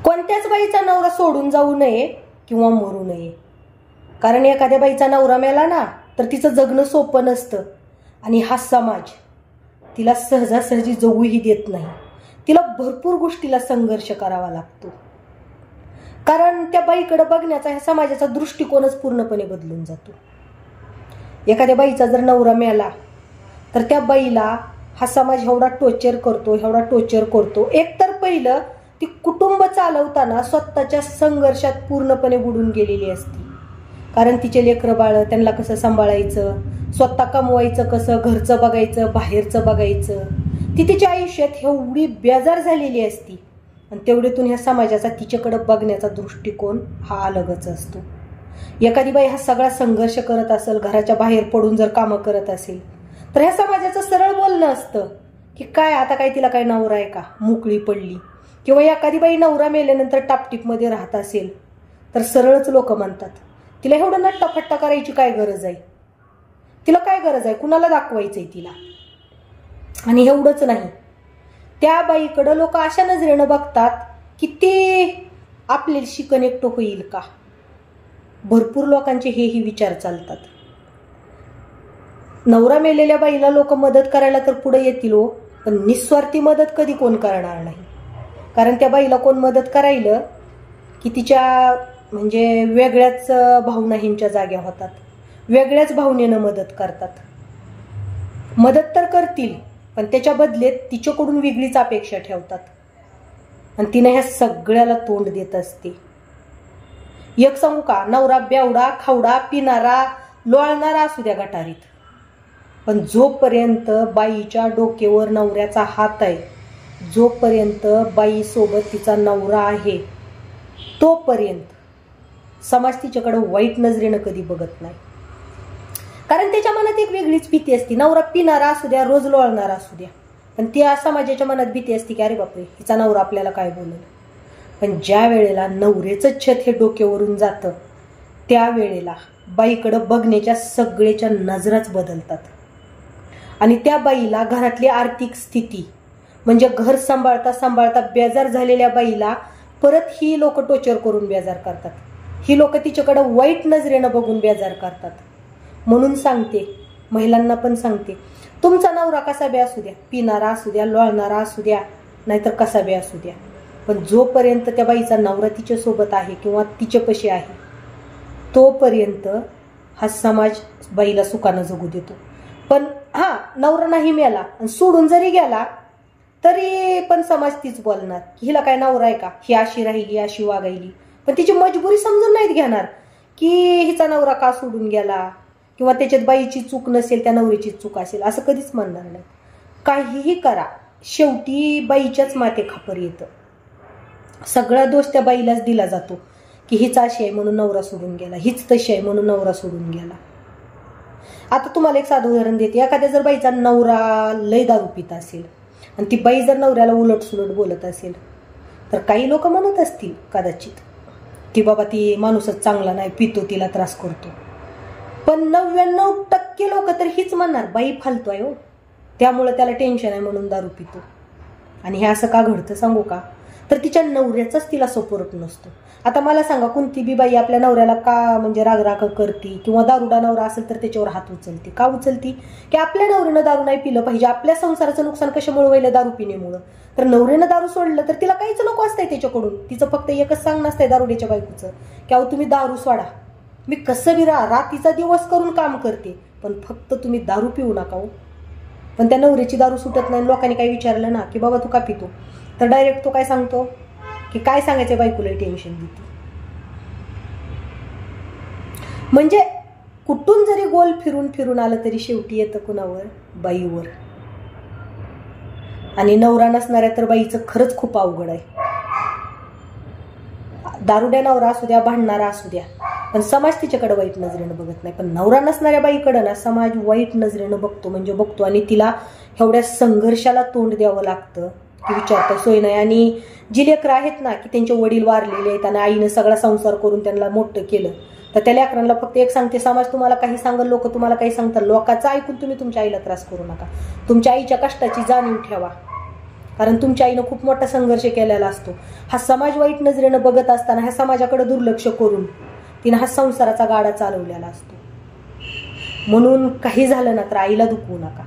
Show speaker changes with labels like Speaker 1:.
Speaker 1: कोणत्याच बाईचा नवरा सोडून जाऊ नये किंवा मरू नये. कारण एखाद्या बाईचा नवरा मेला ना तर तिचं जगणं सोपं नसतं आणि हा समाज तिला सहजासहजी जगूही देत नाही. तिला भरपूर गोष्टीला संघर्ष करावा लागतो. कारण त्या बाईकडे बघण्याचा ह्या समाजाचा दृष्टिकोनच पूर्णपणे बदलून जातो. एखाद्या बाईचा जर नवरा मेला तर त्या बाईला हा समाज एवढा टॉर्चर करतो. एकतर पहिलं ती कुटुंब चालवताना स्वतःच्या संघर्षात पूर्णपणे बुडून गेलेली असती. कारण तिचे लेकरं बाळ त्यांना कसं सांभाळायचं, स्वतः कमवायचं कसं, घरचं बघायचं, बाहेरचं बघायचं, ती तिच्या आयुष्यात एवढी बेजार झालेली असती. आणि तेवढ्यातून ह्या समाजाचा तिच्याकडे बघण्याचा दृष्टिकोन हा अलगच असतो. एखादी बाई हा सगळा संघर्ष करत असेल, घराच्या बाहेर पडून जर कामं करत असेल तर ह्या समाजाचं सरळ बोलणं असतं की काय आता काय तिला काय नवरा आहे का, मोकळी पडली. किंवा एखादी बाई नवरा मेल्यानंतर टापटीपमध्ये राहत असेल तर सरळच लोक म्हणतात तिला एवढं नट्टाफट्टा करायची काय गरज आहे, तिला काय गरज आहे, कुणाला दाखवायचंय तिला. आणि एवढंच नाही, त्या बाईकडं लोक अशा नजरेनं बघतात की ते आपल्याशी कनेक्ट होईल का. भरपूर लोकांचे हेही विचार चालतात. नवरा मेलेल्या बाईला लोक मदत करायला तर पुढे येतील हो, पण निस्वार्थी मदत कधी कोण करणार नाही. कारण त्या बाईला कोण मदत करायला की तिच्या म्हणजे वेगळ्याच भावना ह्यांच्या जाग्या होतात, वेगळ्याच भावनेनं मदत करतात. मदत तर करतील पण त्याच्या बदलेत तिच्याकडून वेगळीच अपेक्षा ठेवतात आणि तिने ह्या सगळ्याला तोंड देत असते. एक सांगू का, नवरा बेवडा, खावडा, पिणारा, लोळणारा असू द्या गटारीत, पण जोपर्यंत बाईच्या डोक्यावर नवऱ्याचा हात आहे, जोपर्यंत बाई सोबत तिचा नवरा आहे, तोपर्यंत समाज तिच्याकडे वाईट नजरेनं कधी बघत नाही. कारण त्याच्या मनात एक वेगळीच भीती असते. नवरा पिणारा असू द्या, रोज लोळणारा असू द्या, पण त्या समाजाच्या मनात भीती असते की अरे बापरे हिचा नवरा आपल्याला काय बोलेल. पण ज्या वेळेला नवऱ्याचं छत हे डोक्यावरून जातं त्यावेळेला बाईकडे बघण्याच्या सगळ्याच्या नजराच बदलतात. आणि त्या बाईला घरातली आर्थिक स्थिती म्हणजे घर सांभाळता सांभाळता बेजार झालेल्या बाईला परत ही लोक टॉर्चर करून बेजार करतात. ही लोक तिच्याकडे वाईट नजरेनं बघून बेजार करतात. म्हणून सांगते, महिलांना पण सांगते, तुमचा नवरा कसा बी असू द्या, पिणारा असू द्या, लोळणारा असू द्या, नाहीतर कसा बी असू द्या, पण जोपर्यंत त्या बाईचा नवरा तिच्यासोबत आहे किंवा तिच्यापाशी आहे तोपर्यंत हा समाज बाईला सुखानं जगू देतो. पण हा नवरा नाही मेला आणि सोडून जरी गेला तरी पण समाज तीच बोलणार की हिला काय नवरा आहे का, ही अशी राहिली, अशी वागायली. पण तिची मजबुरी समजून नाहीत घेणार की हिचा नवरा का सोडून गेला किंवा त्याच्यात बाईची चूक नसेल, त्या नवरीची चूक असेल, असं कधीच म्हणणार नाही. काहीही करा, शेवटी बाईच्याच माथे खापर येतं. सगळा दोष त्या बाईलाच दिला जातो की हीच अशी आहे म्हणून नवरा सोडून गेला, हीच तशी आहे म्हणून नवरा सोडून गेला. आता तुम्हाला एक साधं उदाहरण देते. एखाद्या जर बाईचा नवरा लय दारू पित असेल आणि ती बाई जर नवऱ्याला उलट सुलट बोलत असेल तर काही लोक म्हणत असतील कदाचित की बाबा ती माणूसच चांगला नाही, पितो, तिला त्रास करतो. पण 99% लोक तर हीच म्हणणार बाई फालतू आहे हो, त्यामुळे त्याला टेन्शन आहे म्हणून दारू पितो. आणि हे असं का घडतं सांगू का, तर तिच्या नवऱ्याचाच तिला सपोर्ट नसतो. आता मला सांगा, कोणती बी बाई आपल्या नवऱ्याला का म्हणजे रागराग करते किंवा दारुडा नवरा असेल तर त्याच्यावर हात उचलते. का उचलती की आपल्या नवऱ्यानं दारू नाही पिलं पाहिजे, आपल्या संसाराचं नुकसान कशामुळे व्हायला, दारू पिण्यामुळं. तर नवऱ्यानं दारू सोडलं तर तिला काहीच नको असतंय त्याच्याकडून. तिचं फक्त एकच सांगणं असतंय दारुड्याच्या बायकोचं की अहो तुम्ही दारू सोडा, मी कसं बी रात्रीचा दिवस करून काम करते, पण फक्त तुम्ही दारू पिऊ नका हो. पण त्या नवऱ्याची दारू सुटत नाही. लोकांनी काही विचारलं ना की बाबा तू का पितो, तर डायरेक्ट तो काय सांगतो की काय सांगायचं बायकोला टेन्शन देते. म्हणजे कुठून जरी गोल फिरून फिरून आलं तरी शेवटी येतं कुणावर, बाईवर. आणि नवरा नसणाऱ्या तर बाईचं खरंच खूप अवघड आहे. दारुड्या नवरा असू द्या, भांडणारा असू द्या, पण समाज तिच्याकडे वाईट नजरेनं बघत नाही. पण नवरा नसणाऱ्या बाईकडे ना समाज वाईट नजरेनं बघतो म्हणजे बघतो. आणि तिला एवढ्या संघर्षाला तोंड द्यावं लागतं की विचारता सोय नाही. आणि जी लेकरं आहेत ना की त्यांचे वडील वारलेले आहेत आणि आईनं सगळा संसार करून त्यांना मोठं केलं, तर त्या लेकरांना फक्त एक सांगते, समाज तुम्हाला काही सांगल, लोक तुम्हाला काही सांगतात, लोकांचं ऐकून तुम्ही तुमच्या आईला त्रास करू नका. तुमच्या आईच्या कष्टाची जाणीव ठेवा. कारण तुमच्या आईनं खूप मोठा संघर्ष केलेला असतो. हा समाज वाईट नजरेनं बघत असताना ह्या समाजाकडे दुर्लक्ष करून तिनं हा संसाराचा गाडा चालवलेला असतो. म्हणून काही झालं ना तर आईला दुखवू नका.